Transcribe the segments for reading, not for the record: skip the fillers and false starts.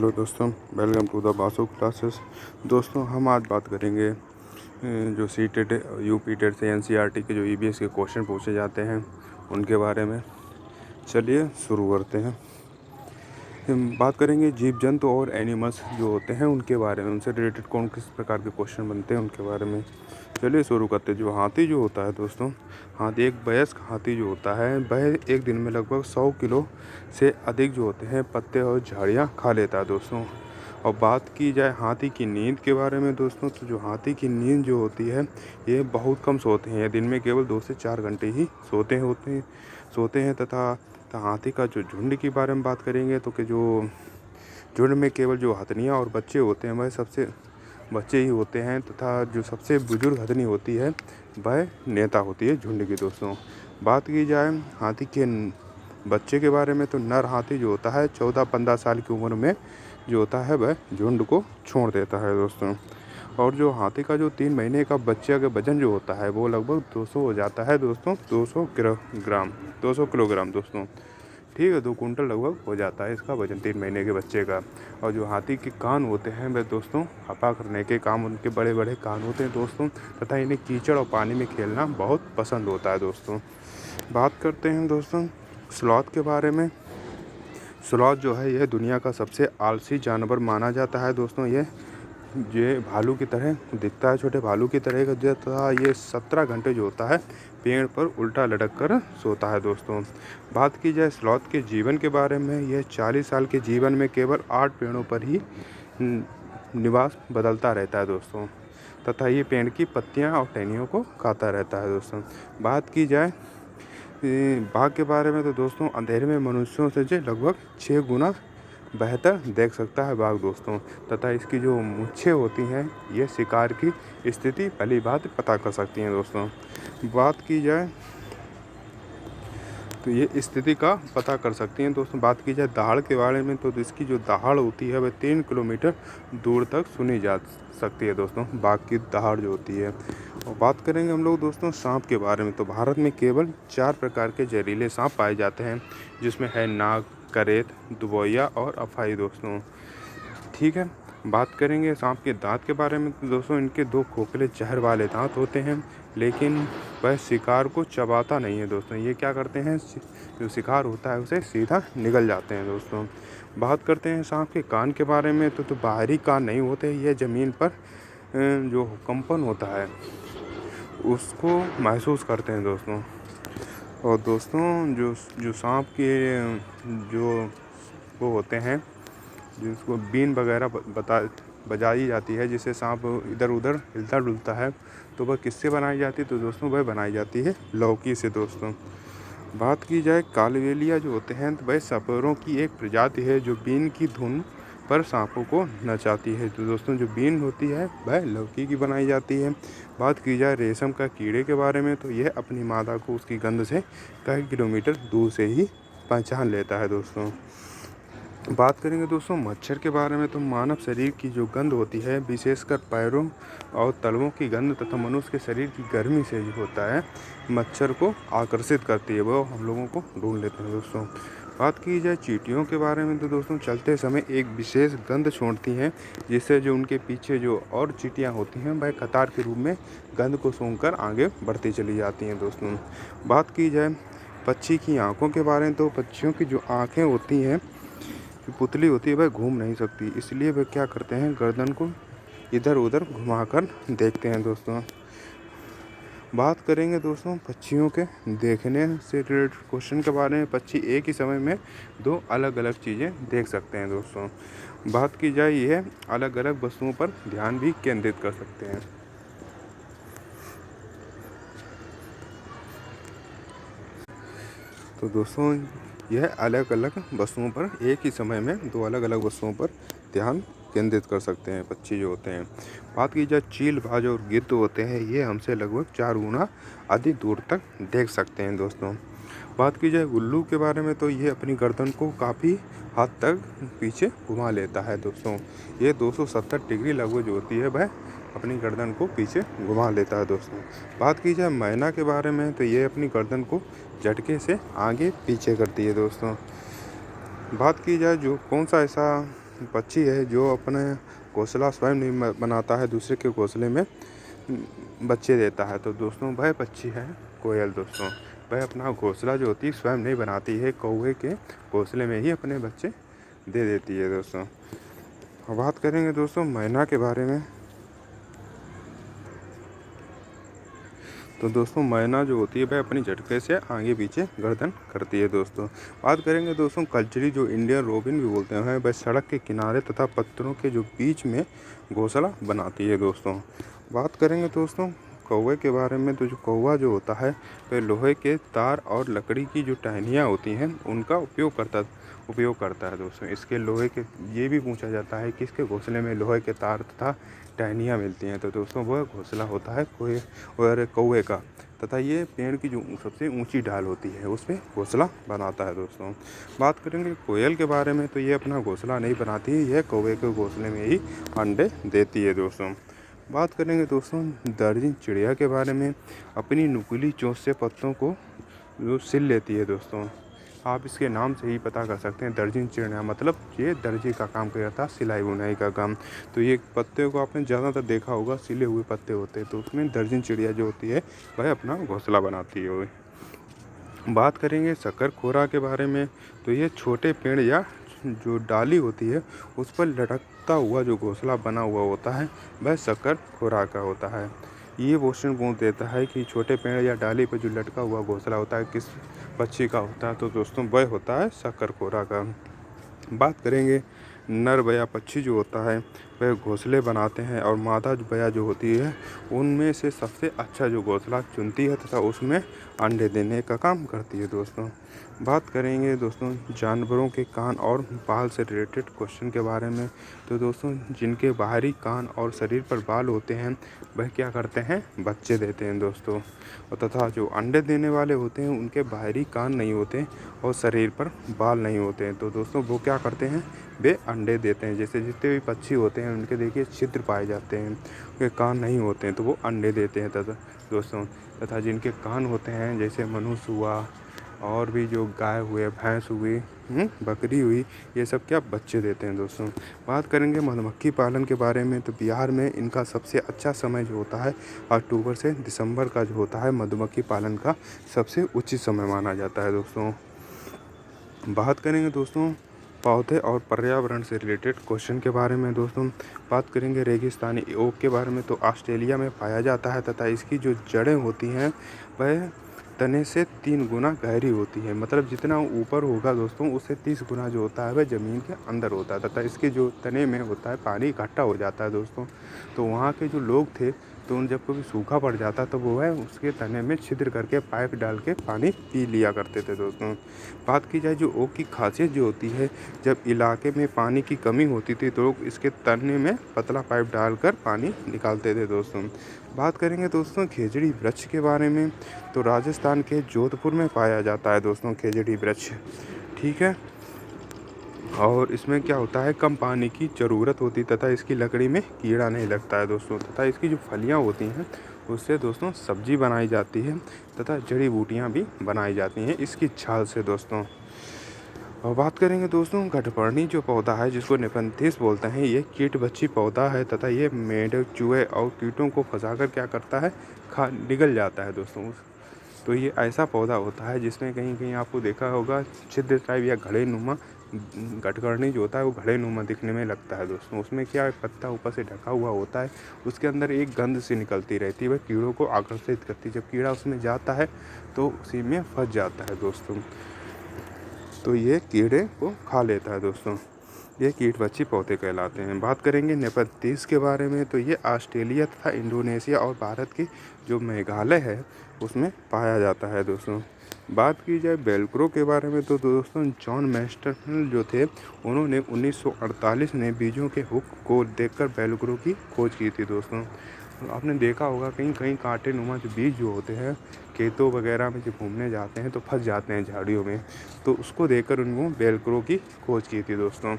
Hello दोस्तों, welcome to the Basu classes. दोस्तों, हम आज बात करेंगे जो सी टेट, यूपी टेट से एनसीईआरटी के जो ईवीएस के क्वेश्चन पूछे जाते हैं उनके बारे में। चलिए शुरू करते हैं। हम बात करेंगे जीव जंतु और एनिमल्स जो होते हैं उनके बारे में, उनसे रिलेटेड कौन किस प्रकार के क्वेश्चन बनते हैं उनके बारे में। चलिए शुरू करते हैं। जो हाथी जो होता है दोस्तों, हाथी एक वयस्क हाथी जो होता है वह एक दिन में लगभग 100 किलो से अधिक जो होते हैं पत्ते और झाड़ियाँ खा लेता है दोस्तों। और बात की जाए हाथी की नींद के बारे में दोस्तों, तो जो हाथी की नींद जो होती है ये बहुत कम सोते हैं। दिन में केवल 2 से 4 घंटे ही सोते हैं तथा हाथी का जो झुंड के बारे में बात करेंगे तो कि जो झुंड में केवल जो हथनियाँ और बच्चे होते हैं वह सबसे बच्चे ही होते हैं तथा जो सबसे बुजुर्ग हथनी होती है वह नेता होती है झुंड की दोस्तों। बात की जाए हाथी के बच्चे के बारे में तो नर हाथी जो होता है 14-15 साल की उम्र में जो होता है वह झुंड को छोड़ देता है दोस्तों। और जो हाथी का जो 3 महीने का बच्चे का वजन जो होता है वो लगभग 200 हो जाता है दोस्तों, 200 किलोग्राम दोस्तों। ठीक है, 2 कुंटल लगभग हो जाता है इसका वजन 3 महीने के बच्चे का। और जो हाथी के कान होते हैं वह दोस्तों हपा करने के काम, उनके बड़े बड़े कान होते हैं दोस्तों, तथा इन्हें कीचड़ और पानी में खेलना बहुत पसंद होता है दोस्तों। बात करते हैं दोस्तों स्लॉथ के बारे में। स्लॉथ जो है यह दुनिया का सबसे आलसी जानवर माना जाता है दोस्तों। ये भालू की तरह दिखता है, छोटे भालू की तरह का तथा ये 17 घंटे जो होता है पेड़ पर उल्टा लटक कर सोता है दोस्तों। बात की जाए स्लॉथ के जीवन के बारे में, यह 40 साल के जीवन में केवल 8 पेड़ों पर ही निवास बदलता रहता है दोस्तों, तथा ये पेड़ की पत्तियां और टहनियों को खाता रहता है दोस्तों। बात की जाए बाघ के बारे में तो दोस्तों अंधेरे में मनुष्यों से जो लगभग 6 गुना बेहतर देख सकता है बाघ दोस्तों, तथा इसकी जो मूंछें होती हैं ये शिकार की स्थिति पहली बात पता कर सकती हैं दोस्तों। बात की जाए तो ये स्थिति का पता कर सकती हैं दोस्तों। बात की जाए दहाड़ के बारे में तो इसकी जो दहाड़ होती है वह 3 किलोमीटर दूर तक सुनी जा सकती है दोस्तों, बाघ की दहाड़ जो होती है। और बात करेंगे हम लोग दोस्तों सांप के बारे में, तो भारत में केवल 4 प्रकार के जहरीले सांप पाए जाते हैं, जिसमें है नाग, करेत, दुबोया और अफाई दोस्तों। ठीक है, बात करेंगे सांप के दांत के बारे में तो दोस्तों इनके 2 खोखले जहर वाले दांत होते हैं, लेकिन वह शिकार को चबाता नहीं है दोस्तों। ये क्या करते हैं, जो शिकार होता है उसे सीधा निगल जाते हैं दोस्तों। बात करते हैं सांप के कान के बारे में तो बाहरी कान नहीं होते, यह ज़मीन पर जो कंपन होता है उसको महसूस करते हैं दोस्तों। और दोस्तों जो जो सांप के जो वो होते हैं जिसको बीन वगैरह बजाई जाती है, जिससे सांप इधर उधर हिलता डुलता है, तो वह किससे बनाई जाती है तो दोस्तों वह बनाई जाती है लौकी से दोस्तों। बात की जाए कालबेलिया जो होते हैं तो वह सांपों की एक प्रजाति है जो बीन की धुन पर सांपों को नचाती है। तो दोस्तों जो बीन होती है वह लौकी की बनाई जाती है। बात की जाए रेशम का कीड़े के बारे में तो यह अपनी मादा को उसकी गंध से कई किलोमीटर दूर से ही पहचान लेता है दोस्तों। बात करेंगे दोस्तों मच्छर के बारे में, तो मानव शरीर की जो गंध होती है विशेषकर पैरों और तलवों की गंध तथा मनुष्य के शरीर की गर्मी से जो होता है मच्छर को आकर्षित करती है, वो हम लोगों को ढूंढ लेते हैं दोस्तों। बात की जाए चींटियों के बारे में तो दोस्तों चलते समय एक विशेष गंध छोड़ती हैं, जिससे जो उनके पीछे जो और चींटियाँ होती हैं वह कतार के रूप में गंध को सूंघकर आगे बढ़ती चली जाती हैं दोस्तों। बात की जाए पक्षी की आँखों के बारे में, तो पक्षियों की जो आँखें होती हैं, जो पुतली होती है वह घूम नहीं सकती, इसलिए वह क्या करते हैं गर्दन को इधर उधर घुमाकर देखते हैं दोस्तों। बात करेंगे दोस्तों पक्षियों के देखने से रिलेटेड क्वेश्चन के बारे में। पक्षी एक ही समय में 2 अलग अलग चीज़ें देख सकते हैं दोस्तों। बात की जाए यह अलग अलग वस्तुओं पर ध्यान भी केंद्रित कर सकते हैं। तो दोस्तों यह अलग अलग वस्तुओं पर एक ही समय में 2 अलग अलग वस्तुओं पर ध्यान केंद्रित कर सकते हैं पक्षी जो होते हैं। बात की जाए चील, बाज और गिद्ध होते हैं, ये हमसे लगभग 4 गुना अधिक दूर तक देख सकते हैं दोस्तों। बात की जाए उल्लू के बारे में तो ये अपनी गर्दन को काफ़ी हद तक पीछे घुमा लेता है दोस्तों। ये 270 डिग्री लगभग जो होती है वह अपनी गर्दन को पीछे घुमा लेता है दोस्तों। बात की जाए मैना के बारे में तो ये अपनी गर्दन को झटके से आगे पीछे करती है दोस्तों। बात की जाए जो कौन सा ऐसा पक्षी है जो अपना घोंसला स्वयं नहीं बनाता है, दूसरे के घोंसले में बच्चे देता है। तो दोस्तों वह पक्षी है कोयल दोस्तों। वह अपना घोंसला जो होती है स्वयं नहीं बनाती है, कौवे के घोंसले में ही अपने बच्चे दे देती है दोस्तों। अब बात करेंगे दोस्तों मैना के बारे में। तो दोस्तों मैना जो होती है वह अपनी झटके से आगे पीछे गर्दन करती है दोस्तों। बात करेंगे दोस्तों कल्चरी जो इंडियन रोबिन भी बोलते हैं, वह सड़क के किनारे तथा पत्थरों के जो बीच में घोंसला बनाती है दोस्तों। बात करेंगे दोस्तों कौवे के बारे में। तो जो कौवा जो होता है वह लोहे के तार और लकड़ी की जो टहनियाँ होती हैं उनका उपयोग करता है दोस्तों। इसके लोहे के ये भी पूछा जाता है कि इसके घोंसले में लोहे के तार तथा टहनियाँ मिलती हैं। तो दोस्तों वह घोंसला होता है कौवे का, तथा ये पेड़ की जो सबसे ऊंची डाल होती है उस पर घोंसला बनाता है दोस्तों। बात करेंगे कोयल के बारे में। तो ये अपना घोंसला नहीं बनाती है, यह कौवे के घोंसले में ही अंडे देती है दोस्तों। बात करेंगे दोस्तों दर्जन चिड़िया के बारे में। अपनी नुकीली चोंच से पत्तों को जो सिल लेती है दोस्तों। आप इसके नाम से ही पता कर सकते हैं, दर्जन चिड़िया मतलब ये दर्जी का काम करता है, सिलाई बुनाई का काम। तो ये पत्ते को आपने ज़्यादातर देखा होगा, सिले हुए पत्ते होते हैं, तो उसमें दर्जन चिड़िया जो होती है वह अपना घोंसला बनाती है। बात करेंगे शकरखोरा के बारे में। तो ये छोटे पेड़ या जो डाली होती है उस पर लटकता हुआ जो घोंसला बना हुआ होता है वह शकरखोरा का होता है। ये क्वेश्चन पूछ देता है कि छोटे पेड़ या डाली पर जो लटका हुआ घोंसला होता है किस पक्षी का होता है। तो दोस्तों वह होता है शकरखोरा का। बात करेंगे नर बया पक्षी जो होता है वह घोंसले बनाते हैं और मादा बया जो होती है उनमें से सबसे अच्छा जो घोंसला चुनती है तथा उसमें अंडे देने का काम करती है दोस्तों। बात करेंगे दोस्तों जानवरों के कान और बाल से रिलेटेड क्वेश्चन के बारे में। तो दोस्तों जिनके बाहरी कान और शरीर पर बाल होते हैं वह क्या करते हैं, बच्चे देते हैं दोस्तों। और तथा जो अंडे देने वाले होते हैं उनके बाहरी कान नहीं होते और शरीर पर बाल नहीं होते हैं। तो दोस्तों वो क्या करते हैं, वे अंडे देते हैं। जैसे जितने भी पक्षी होते हैं उनके देखिए छिद्र पाए जाते हैं, उनके कान नहीं होते हैं तो वो अंडे देते हैं तथा जिनके कान होते हैं जैसे मनुष्य हुआ और भी जो गाय हुए, भैंस हुई, बकरी हुई, ये सब क्या बच्चे देते हैं दोस्तों। बात करेंगे मधुमक्खी पालन के बारे में। तो बिहार में इनका सबसे अच्छा समय जो होता है अक्टूबर से दिसंबर का जो होता है मधुमक्खी पालन का सबसे उचित समय माना जाता है दोस्तों। बात करेंगे दोस्तों पौधे और पर्यावरण से रिलेटेड क्वेश्चन के बारे में दोस्तों। बात करेंगे रेगिस्तानी ओक के बारे में। तो ऑस्ट्रेलिया में पाया जाता है तथा इसकी जो जड़ें होती हैं वह तने से 3 गुना गहरी होती है। मतलब जितना ऊपर होगा दोस्तों उससे 30 गुना जो होता है वह ज़मीन के अंदर होता है तथा इसके जो तने में होता है पानी इकट्ठा हो जाता है दोस्तों। तो वहाँ के जो लोग थे तो उन जब कभी सूखा पड़ जाता तो वो है उसके तने में छिद्र करके पाइप डाल के पानी पी लिया करते थे दोस्तों। बात की जाए जो ओक की खासियत जो होती है, जब इलाके में पानी की कमी होती थी तो लोग इसके तने में पतला पाइप डालकर पानी निकालते थे दोस्तों। बात करेंगे दोस्तों खेजड़ी वृक्ष के बारे में। तो राजस्थान के जोधपुर में पाया जाता है दोस्तों खेजड़ी वृक्ष, ठीक है। और इसमें क्या होता है, कम पानी की ज़रूरत होती तथा इसकी लकड़ी में कीड़ा नहीं लगता है दोस्तों। तथा इसकी जो फलियां होती हैं उससे दोस्तों सब्जी बनाई जाती है तथा जड़ी बूटियां भी बनाई जाती हैं इसकी छाल से दोस्तों। और बात करेंगे दोस्तों घटपर्णी जो पौधा है जिसको नेफंथिस बोलते हैं, ये कीट भक्षी पौधा है तथा ये मेंढक, चूहे और कीटों को फंसाकर क्या करता है, निगल जाता है दोस्तों। तो ये ऐसा पौधा होता है जिसमें कहीं कहीं आपको देखा होगा छिद्र टाइप या घड़े नुमा घटकरनी जो होता है वो घड़े नुमा दिखने में लगता है दोस्तों। उसमें क्या है, पत्ता ऊपर से ढका हुआ होता है, उसके अंदर एक गंध सी निकलती रहती है, वह कीड़ों को आकर्षित करती है। जब कीड़ा उसमें जाता है तो उसी में फंस जाता है दोस्तों, तो ये कीड़े को खा लेता है दोस्तों। ये कीट भक्षी पौधे कहलाते हैं। बात करेंगे नेपथीस के बारे में। तो ये ऑस्ट्रेलिया तथा इंडोनेशिया और भारत की जो मेघालय है उसमें पाया जाता है दोस्तों। बात की जाए वेलक्रो के बारे में तो दोस्तों जॉन मैस्टरनल जो थे उन्होंने 1948 में बीजों के हुक को देखकर वेलक्रो की खोज की थी दोस्तों। आपने देखा होगा कहीं कहीं कांटे नुमा जो बीज जो होते हैं खेतों वगैरह में जब घूमने जाते हैं तो फंस जाते हैं झाड़ियों में, तो उसको देखकर उनको वेलक्रो की खोज की थी दोस्तों।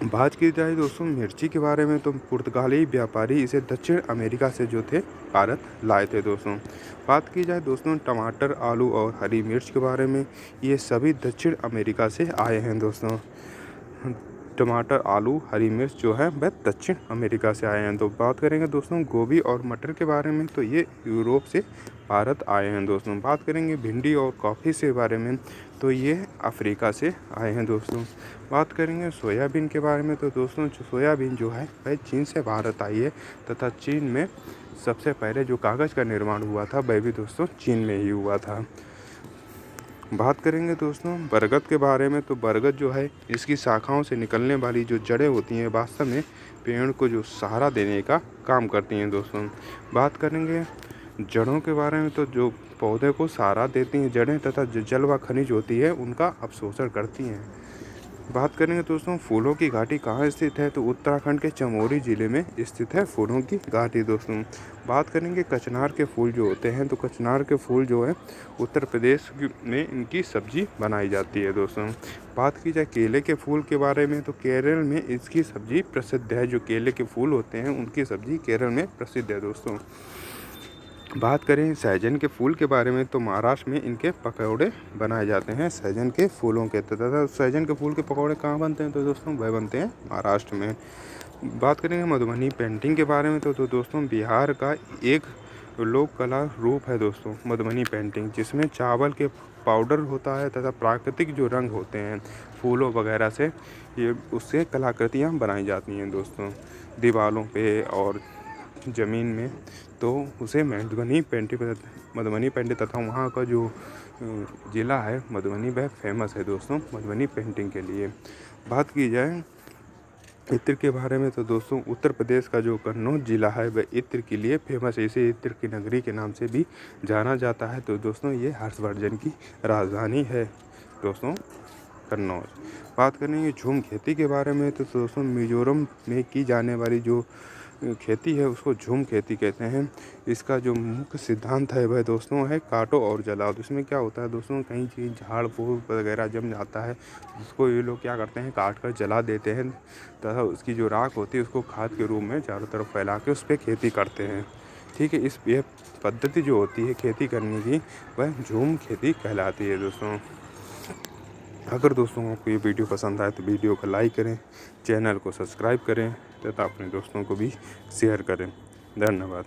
बात की जाए दोस्तों मिर्ची के बारे में। तो पुर्तगाली व्यापारी इसे दक्षिण अमेरिका से जो थे भारत लाए थे दोस्तों। बात की जाए दोस्तों टमाटर, आलू और हरी मिर्च के बारे में, ये सभी दक्षिण अमेरिका से आए हैं दोस्तों। टमाटर, आलू, हरी मिर्च जो है वह दक्षिण अमेरिका से आए हैं। तो बात करेंगे दोस्तों गोभी और मटर के बारे में, तो ये यूरोप से भारत आए हैं दोस्तों। बात करेंगे भिंडी और कॉफ़ी से बारे में, तो ये अफ्रीका से आए हैं दोस्तों। बात करेंगे सोयाबीन के बारे में, तो दोस्तों सोयाबीन जो है वह चीन से भारत आई है तथा चीन में सबसे पहले जो कागज़ का निर्माण हुआ था वह भी दोस्तों चीन में ही हुआ था। बात करेंगे दोस्तों बरगद के बारे में, तो बरगद जो है इसकी शाखाओं से निकलने वाली जो जड़ें होती हैं वास्तव में पेड़ को जो सहारा देने का काम करती हैं दोस्तों। बात करेंगे जड़ों के बारे में, तो जो पौधे को सहारा देती हैं जड़ें तथा जो जल व खनिज होती है उनका अवशोषण करती हैं। बात करेंगे दोस्तों फूलों की घाटी कहाँ स्थित है, तो उत्तराखंड के चमोली ज़िले में स्थित है फूलों की घाटी दोस्तों। बात करेंगे कचनार के फूल जो होते हैं, तो कचनार के फूल जो है उत्तर प्रदेश में इनकी सब्जी बनाई जाती है दोस्तों। बात की जाए केले के फूल के बारे में, तो केरल में इसकी सब्जी प्रसिद्ध है। जो केले के फूल होते हैं उनकी सब्जी केरल में प्रसिद्ध है दोस्तों। बात करें सहजन के फूल के बारे में, तो महाराष्ट्र में इनके पकौड़े बनाए जाते हैं सहजन के फूलों के। तथा सहजन के फूल के पकौड़े कहाँ बनते हैं, तो दोस्तों वह बनते हैं महाराष्ट्र में। बात करेंगे मधुबनी पेंटिंग के बारे में, तो दोस्तों बिहार का एक लोक कला रूप है दोस्तों मधुबनी पेंटिंग, जिसमें चावल के पाउडर होता है तथा प्राकृतिक जो रंग होते हैं फूलों वगैरह से ये उससे कलाकृतियाँ बनाई जाती हैं दोस्तों दीवारों पे और ज़मीन में। तो उसे मधुबनी पेंटिंग तथा वहाँ का जो ज़िला है मधुबनी वह फेमस है दोस्तों मधुबनी पेंटिंग के लिए। बात की जाए इत्र के बारे में, तो दोस्तों उत्तर प्रदेश का जो कन्नौज ज़िला है वह इत्र के लिए फेमस है। इसे इत्र की नगरी के नाम से भी जाना जाता है। तो दोस्तों ये हर्षवर्धन की राजधानी है दोस्तों कन्नौज। बात करेंगे झूम खेती के बारे में, तो दोस्तों मिजोरम में की जाने वाली जो खेती है उसको झूम खेती कहते हैं। इसका जो मुख्य सिद्धांत है वह दोस्तों है काटो और जलाओ। तो इसमें क्या होता है दोस्तों कहीं चीज़ झाड़ फूल वगैरह जम जाता है उसको ये लोग क्या करते हैं काट कर जला देते हैं तथा उसकी जो राख होती है उसको खाद के रूप में चारों तरफ फैला के उस पर खेती करते हैं। ठीक है, यह पद्धति जो होती है खेती करने की वह झूम खेती कहलाती है दोस्तों। अगर दोस्तों आपको ये वीडियो पसंद आए तो वीडियो को लाइक करें, चैनल को सब्सक्राइब करें तथा अपने दोस्तों को भी शेयर करें। धन्यवाद।